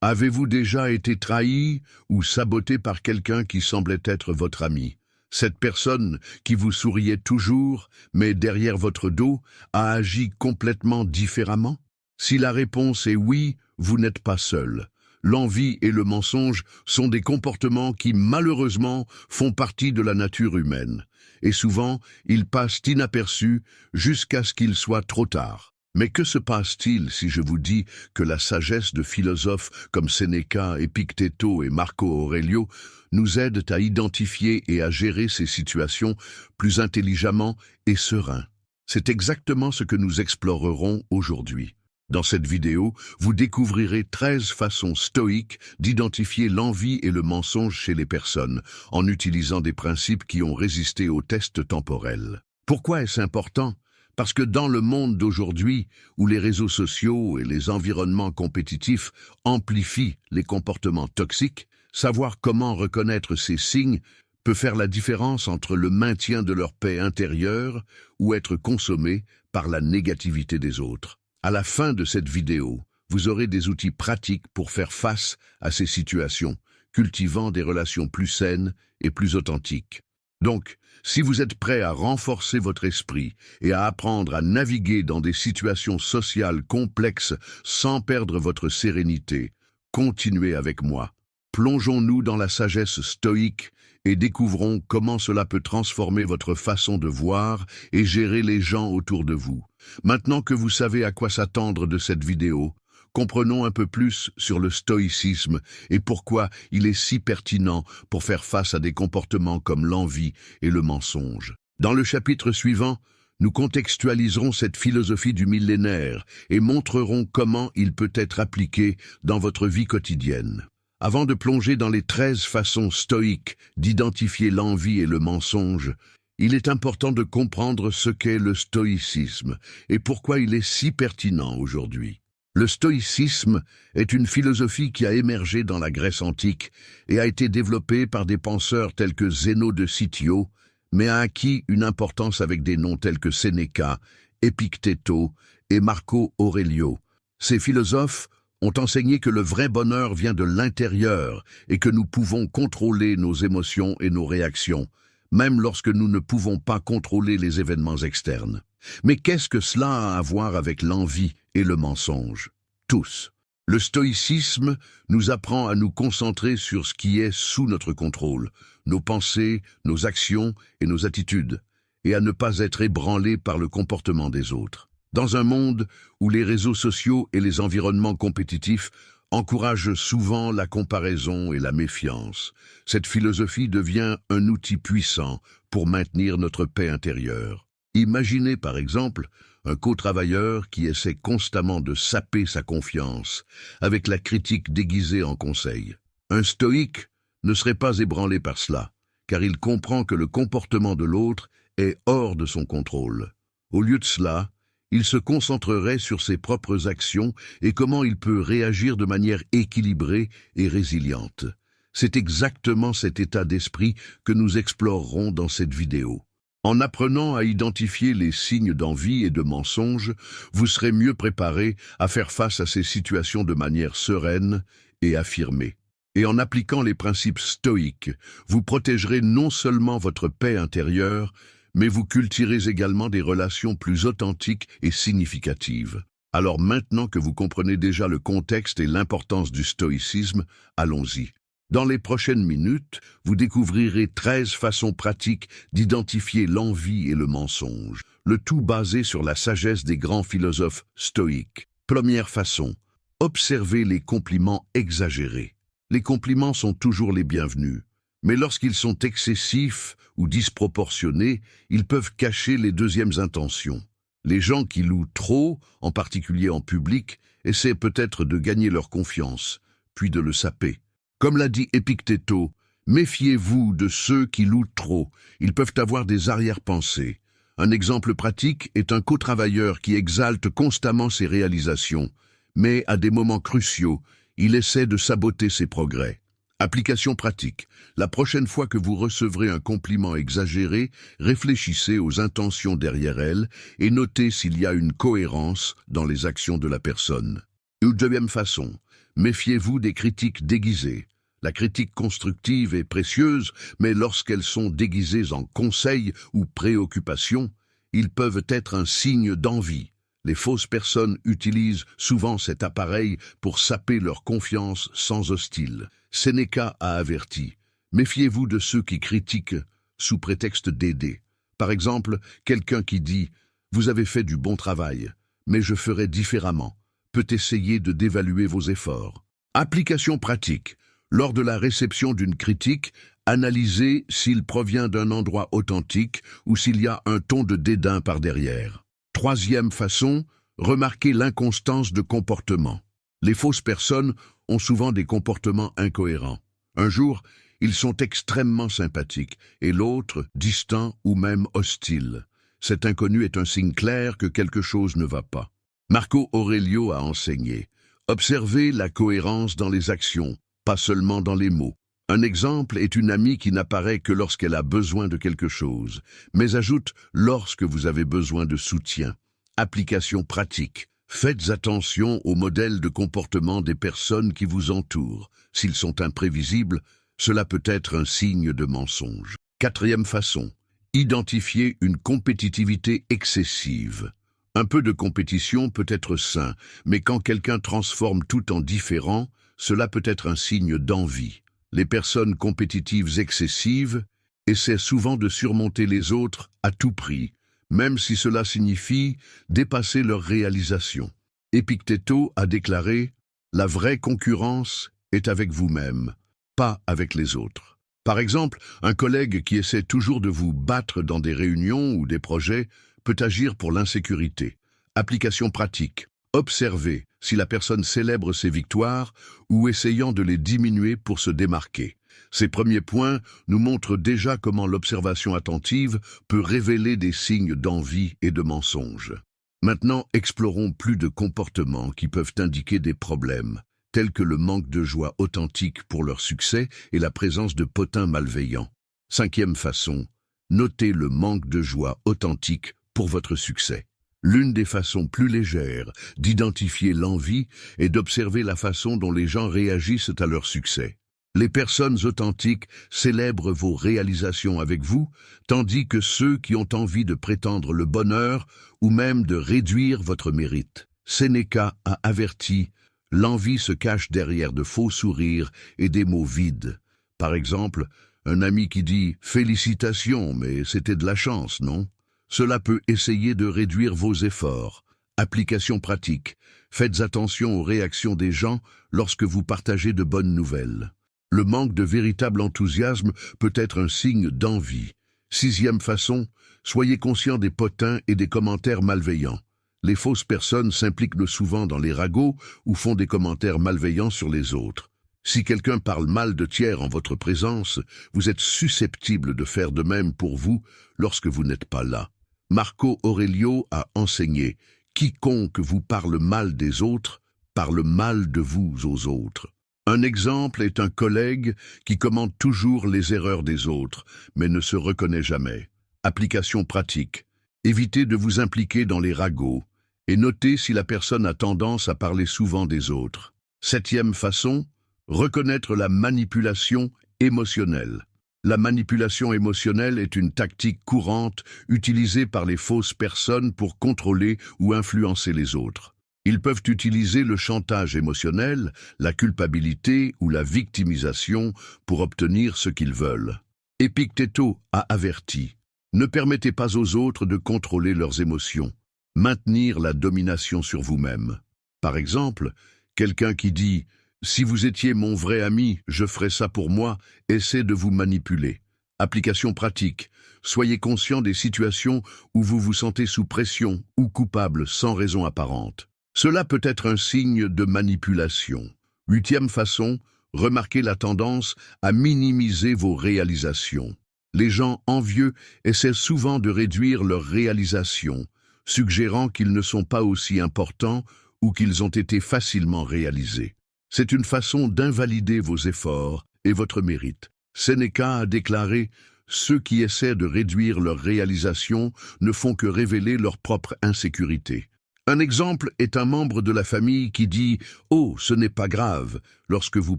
Avez-vous déjà été trahi ou saboté par quelqu'un qui semblait être votre ami? Cette personne qui vous souriait toujours, mais derrière votre dos, a agi complètement différemment? Si la réponse est oui, vous n'êtes pas seul. L'envie et le mensonge sont des comportements qui, malheureusement, font partie de la nature humaine. Et souvent, ils passent inaperçus jusqu'à ce qu'il soit trop tard. Mais que se passe-t-il si je vous dis que la sagesse de philosophes comme Sénéca, Épictéto et Marco Aurelio nous aident à identifier et à gérer ces situations plus intelligemment et serein? C'est exactement ce que nous explorerons aujourd'hui. Dans cette vidéo, vous découvrirez 13 façons stoïques d'identifier l'envie et le mensonge chez les personnes, en utilisant des principes qui ont résisté aux tests temporels. Pourquoi est-ce important? Parce que dans le monde d'aujourd'hui, où les réseaux sociaux et les environnements compétitifs amplifient les comportements toxiques, savoir comment reconnaître ces signes peut faire la différence entre le maintien de leur paix intérieure ou être consommé par la négativité des autres. À la fin de cette vidéo, vous aurez des outils pratiques pour faire face à ces situations, cultivant des relations plus saines et plus authentiques. Donc, si vous êtes prêt à renforcer votre esprit et à apprendre à naviguer dans des situations sociales complexes sans perdre votre sérénité, continuez avec moi. Plongeons-nous dans la sagesse stoïque et découvrons comment cela peut transformer votre façon de voir et gérer les gens autour de vous. Maintenant que vous savez à quoi s'attendre de cette vidéo, comprenons un peu plus sur le stoïcisme et pourquoi il est si pertinent pour faire face à des comportements comme l'envie et le mensonge. Dans le chapitre suivant, nous contextualiserons cette philosophie du millénaire et montrerons comment il peut être appliqué dans votre vie quotidienne. Avant de plonger dans les 13 façons stoïques d'identifier l'envie et le mensonge, il est important de comprendre ce qu'est le stoïcisme et pourquoi il est si pertinent aujourd'hui. Le stoïcisme est une philosophie qui a émergé dans la Grèce antique et a été développée par des penseurs tels que Zénon de Citio, mais a acquis une importance avec des noms tels que Sénéca, Épictéto et Marco Aurelio. Ces philosophes ont enseigné que le vrai bonheur vient de l'intérieur et que nous pouvons contrôler nos émotions et nos réactions, même lorsque nous ne pouvons pas contrôler les événements externes. Mais qu'est-ce que cela a à voir avec l'envie et le mensonge? Tous. Le stoïcisme nous apprend à nous concentrer sur ce qui est sous notre contrôle, nos pensées, nos actions et nos attitudes, et à ne pas être ébranlés par le comportement des autres. Dans un monde où les réseaux sociaux et les environnements compétitifs encouragent souvent la comparaison et la méfiance, cette philosophie devient un outil puissant pour maintenir notre paix intérieure. Imaginez par exemple un co-travailleur qui essaie constamment de saper sa confiance, avec la critique déguisée en conseil. Un stoïque ne serait pas ébranlé par cela, car il comprend que le comportement de l'autre est hors de son contrôle. Au lieu de cela, il se concentrerait sur ses propres actions et comment il peut réagir de manière équilibrée et résiliente. C'est exactement cet état d'esprit que nous explorerons dans cette vidéo. En apprenant à identifier les signes d'envie et de mensonge, vous serez mieux préparé à faire face à ces situations de manière sereine et affirmée. Et en appliquant les principes stoïques, vous protégerez non seulement votre paix intérieure, mais vous cultiverez également des relations plus authentiques et significatives. Alors maintenant que vous comprenez déjà le contexte et l'importance du stoïcisme, allons-y. Dans les prochaines minutes, vous découvrirez 13 façons pratiques d'identifier l'envie et le mensonge, le tout basé sur la sagesse des grands philosophes stoïques. Première façon, observez les compliments exagérés. Les compliments sont toujours les bienvenus, mais lorsqu'ils sont excessifs ou disproportionnés, ils peuvent cacher les deuxièmes intentions. Les gens qui louent trop, en particulier en public, essaient peut-être de gagner leur confiance, puis de le saper. Comme l'a dit Épictéto, méfiez-vous de ceux qui louent trop, ils peuvent avoir des arrière-pensées. Un exemple pratique est un co-travailleur qui exalte constamment ses réalisations, mais à des moments cruciaux, il essaie de saboter ses progrès. Application pratique. La prochaine fois que vous recevrez un compliment exagéré, réfléchissez aux intentions derrière elle et notez s'il y a une cohérence dans les actions de la personne. Une deuxième façon. Méfiez-vous des critiques déguisées. La critique constructive est précieuse, mais lorsqu'elles sont déguisées en conseils ou préoccupations, ils peuvent être un signe d'envie. Les fausses personnes utilisent souvent cet appareil pour saper leur confiance sans hostile. Sénéca a averti. Méfiez-vous de ceux qui critiquent sous prétexte d'aider. Par exemple, quelqu'un qui dit « Vous avez fait du bon travail, mais je ferai différemment » peut essayer de dévaluer vos efforts. Application pratique. Lors de la réception d'une critique, analysez s'il provient d'un endroit authentique ou s'il y a un ton de dédain par derrière. Troisième façon, remarquez l'inconstance de comportement. Les fausses personnes ont souvent des comportements incohérents. Un jour, ils sont extrêmement sympathiques et l'autre distant ou même hostile. Cet inconnu est un signe clair que quelque chose ne va pas. Marco Aurelio a enseigné « Observez la cohérence dans les actions, pas seulement dans les mots ». Un exemple est une amie qui n'apparaît que lorsqu'elle a besoin de quelque chose, mais ajoute « lorsque vous avez besoin de soutien ». Application pratique. Faites attention aux modèles de comportement des personnes qui vous entourent. S'ils sont imprévisibles, cela peut être un signe de mensonge. Quatrième façon. Identifier une compétitivité excessive. Un peu de compétition peut être sain, mais quand quelqu'un transforme tout en différent, cela peut être un signe d'envie. Les personnes compétitives excessives essaient souvent de surmonter les autres à tout prix, même si cela signifie dépasser leur réalisation. Épictéto a déclaré « La vraie concurrence est avec vous-même, pas avec les autres ». Par exemple, un collègue qui essaie toujours de vous battre dans des réunions ou des projets peut agir pour l'insécurité. Application pratique. Observez si la personne célèbre ses victoires ou essayant de les diminuer pour se démarquer. Ces premiers points nous montrent déjà comment l'observation attentive peut révéler des signes d'envie et de mensonge. Maintenant, explorons plus de comportements qui peuvent indiquer des problèmes, tels que le manque de joie authentique pour leur succès et la présence de potins malveillants. Cinquième façon, notez le manque de joie authentique pour votre succès. L'une des façons plus légères d'identifier l'envie est d'observer la façon dont les gens réagissent à leur succès. Les personnes authentiques célèbrent vos réalisations avec vous, tandis que ceux qui ont envie de prétendre le bonheur ou même de réduire votre mérite. Sénéca a averti, l'envie se cache derrière de faux sourires et des mots vides. Par exemple, un ami qui dit « Félicitations, mais c'était de la chance, non ?» Cela peut essayer de réduire vos efforts. Application pratique. Faites attention aux réactions des gens lorsque vous partagez de bonnes nouvelles. Le manque de véritable enthousiasme peut être un signe d'envie. Sixième façon, soyez conscient des potins et des commentaires malveillants. Les fausses personnes s'impliquent le souvent dans les ragots ou font des commentaires malveillants sur les autres. Si quelqu'un parle mal de tiers en votre présence, vous êtes susceptible de faire de même pour vous lorsque vous n'êtes pas là. Marco Aurelio a enseigné « Quiconque vous parle mal des autres, parle mal de vous aux autres ». Un exemple est un collègue qui commente toujours les erreurs des autres, mais ne se reconnaît jamais. Application pratique. Évitez de vous impliquer dans les ragots et notez si la personne a tendance à parler souvent des autres. Septième façon, reconnaître la manipulation émotionnelle. La manipulation émotionnelle est une tactique courante utilisée par les fausses personnes pour contrôler ou influencer les autres. Ils peuvent utiliser le chantage émotionnel, la culpabilité ou la victimisation pour obtenir ce qu'ils veulent. Épictéto a averti. Ne permettez pas aux autres de contrôler leurs émotions. Maintenir la domination sur vous-même. Par exemple, quelqu'un qui dit « Si vous étiez mon vrai ami, je ferais ça pour moi », essaie de vous manipuler. Application pratique. Soyez conscient des situations où vous vous sentez sous pression ou coupable sans raison apparente. Cela peut être un signe de manipulation. Huitième façon, remarquez la tendance à minimiser vos réalisations. Les gens envieux essaient souvent de réduire leurs réalisations, suggérant qu'ils ne sont pas aussi importants ou qu'ils ont été facilement réalisés. C'est une façon d'invalider vos efforts et votre mérite. Sénéca a déclaré « Ceux qui essaient de réduire leurs réalisations ne font que révéler leur propre insécurité ». Un exemple est un membre de la famille qui dit « Oh, ce n'est pas grave » lorsque vous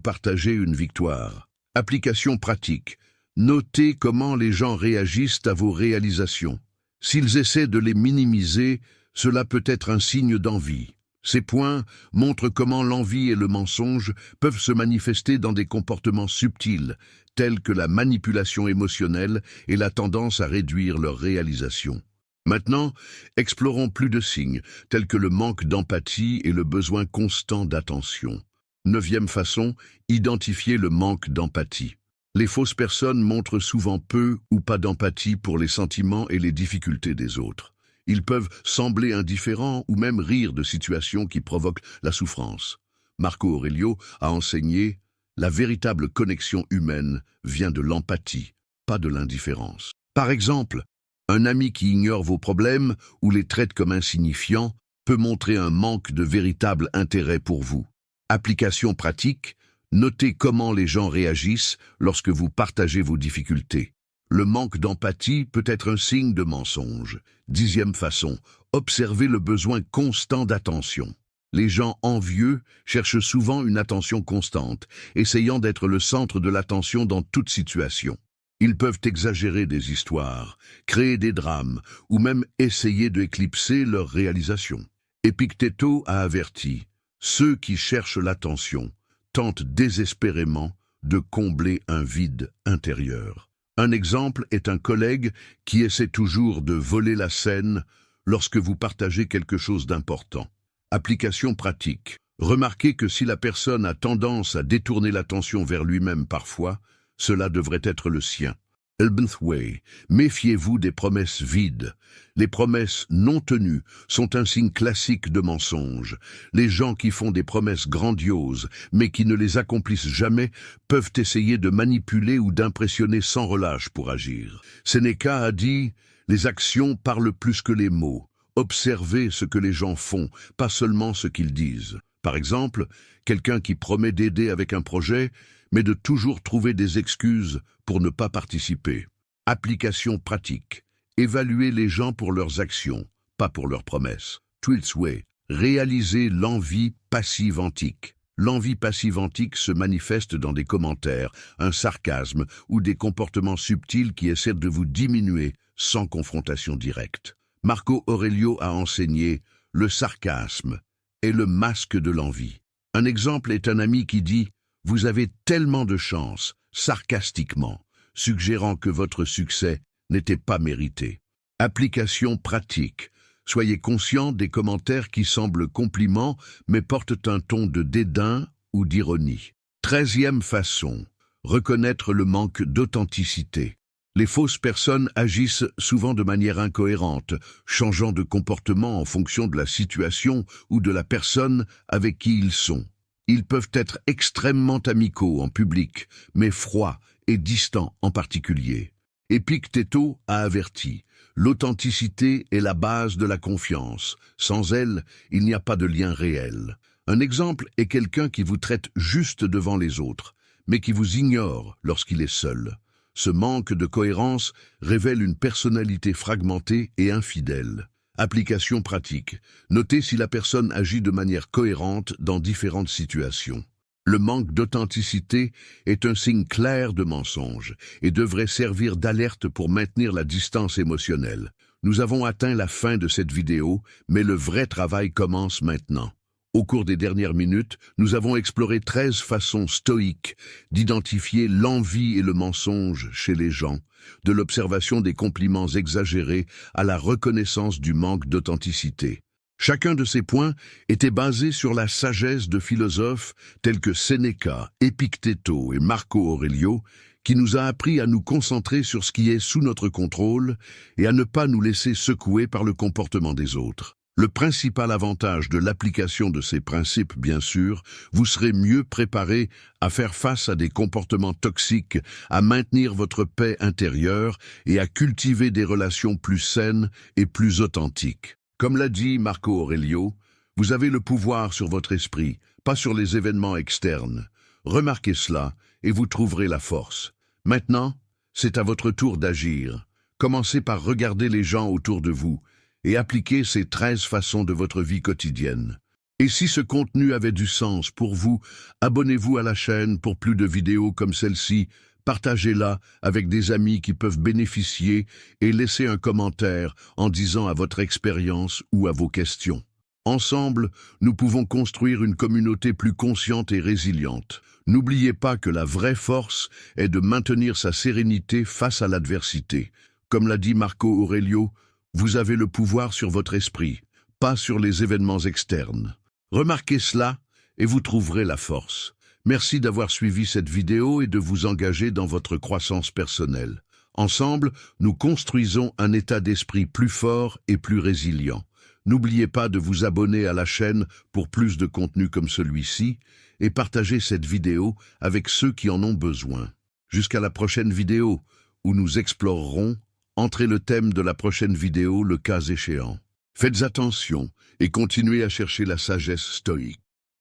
partagez une victoire. Application pratique. Notez comment les gens réagissent à vos réalisations. S'ils essaient de les minimiser, cela peut être un signe d'envie. Ces points montrent comment l'envie et le mensonge peuvent se manifester dans des comportements subtils, tels que la manipulation émotionnelle et la tendance à réduire leurs réalisations. Maintenant, explorons plus de signes, tels que le manque d'empathie et le besoin constant d'attention. 9e façon, identifier le manque d'empathie. Les fausses personnes montrent souvent peu ou pas d'empathie pour les sentiments et les difficultés des autres. Ils peuvent sembler indifférents ou même rire de situations qui provoquent la souffrance. Marco Aurelio a enseigné « La véritable connexion humaine vient de l'empathie, pas de l'indifférence ». Par exemple, un ami qui ignore vos problèmes ou les traite comme insignifiants peut montrer un manque de véritable intérêt pour vous. Application pratique, notez comment les gens réagissent lorsque vous partagez vos difficultés. Le manque d'empathie peut être un signe de mensonge. 10e façon, observez le besoin constant d'attention. Les gens envieux cherchent souvent une attention constante, essayant d'être le centre de l'attention dans toute situation. Ils peuvent exagérer des histoires, créer des drames, ou même essayer d'éclipser leurs réalisations. Épictéto a averti, ceux qui cherchent l'attention tentent désespérément de combler un vide intérieur. Un exemple est un collègue qui essaie toujours de voler la scène lorsque vous partagez quelque chose d'important. Application pratique. Remarquez que si la personne a tendance à détourner l'attention vers lui-même parfois, cela devrait être le sien. 11th way. Méfiez-vous des promesses vides. Les promesses non tenues sont un signe classique de mensonge. Les gens qui font des promesses grandioses, mais qui ne les accomplissent jamais, peuvent essayer de manipuler ou d'impressionner sans relâche pour agir. Sénéca a dit « Les actions parlent plus que les mots. Observez ce que les gens font, pas seulement ce qu'ils disent. » Par exemple, quelqu'un qui promet d'aider avec un projet, mais de toujours trouver des excuses pour ne pas participer. Application pratique. Évaluez les gens pour leurs actions, pas pour leurs promesses. 12th way. Réalisez l'envie passive antique. L'envie passive antique se manifeste dans des commentaires, un sarcasme ou des comportements subtils qui essaient de vous diminuer sans confrontation directe. Marco Aurelio a enseigné « Le sarcasme est le masque de l'envie ». Un exemple est un ami qui dit « Vous avez tellement de chance », sarcastiquement, suggérant que votre succès n'était pas mérité. Application pratique. Soyez conscient des commentaires qui semblent compliments mais portent un ton de dédain ou d'ironie. 13e façon. Reconnaître le manque d'authenticité. Les fausses personnes agissent souvent de manière incohérente, changeant de comportement en fonction de la situation ou de la personne avec qui ils sont. Ils peuvent être extrêmement amicaux en public, mais froids et distants en particulier. Épictéto a averti, l'authenticité est la base de la confiance. Sans elle, il n'y a pas de lien réel. Un exemple est quelqu'un qui vous traite juste devant les autres, mais qui vous ignore lorsqu'il est seul. Ce manque de cohérence révèle une personnalité fragmentée et infidèle. Application pratique. Notez si la personne agit de manière cohérente dans différentes situations. Le manque d'authenticité est un signe clair de mensonge et devrait servir d'alerte pour maintenir la distance émotionnelle. Nous avons atteint la fin de cette vidéo, mais le vrai travail commence maintenant. Au cours des dernières minutes, nous avons exploré 13 façons stoïques d'identifier l'envie et le mensonge chez les gens, de l'observation des compliments exagérés à la reconnaissance du manque d'authenticité. Chacun de ces points était basé sur la sagesse de philosophes tels que Sénéca, Épictéto et Marco Aurelio, qui nous a appris à nous concentrer sur ce qui est sous notre contrôle et à ne pas nous laisser secouer par le comportement des autres. Le principal avantage de l'application de ces principes, bien sûr, vous serez mieux préparé à faire face à des comportements toxiques, à maintenir votre paix intérieure et à cultiver des relations plus saines et plus authentiques. Comme l'a dit Marco Aurelio, vous avez le pouvoir sur votre esprit, pas sur les événements externes. Remarquez cela et vous trouverez la force. Maintenant, c'est à votre tour d'agir. Commencez par regarder les gens autour de vous et appliquez ces 13 façons de votre vie quotidienne. Et si ce contenu avait du sens pour vous, abonnez-vous à la chaîne pour plus de vidéos comme celle-ci, partagez-la avec des amis qui peuvent bénéficier et laissez un commentaire en disant à votre expérience ou à vos questions. Ensemble, nous pouvons construire une communauté plus consciente et résiliente. N'oubliez pas que la vraie force est de maintenir sa sérénité face à l'adversité. Comme l'a dit Marco Aurelio, vous avez le pouvoir sur votre esprit, pas sur les événements externes. Remarquez cela et vous trouverez la force. Merci d'avoir suivi cette vidéo et de vous engager dans votre croissance personnelle. Ensemble, nous construisons un état d'esprit plus fort et plus résilient. N'oubliez pas de vous abonner à la chaîne pour plus de contenu comme celui-ci et partagez cette vidéo avec ceux qui en ont besoin. Jusqu'à la prochaine vidéo où nous explorerons, entrez le thème de la prochaine vidéo le cas échéant. Faites attention et continuez à chercher la sagesse stoïque.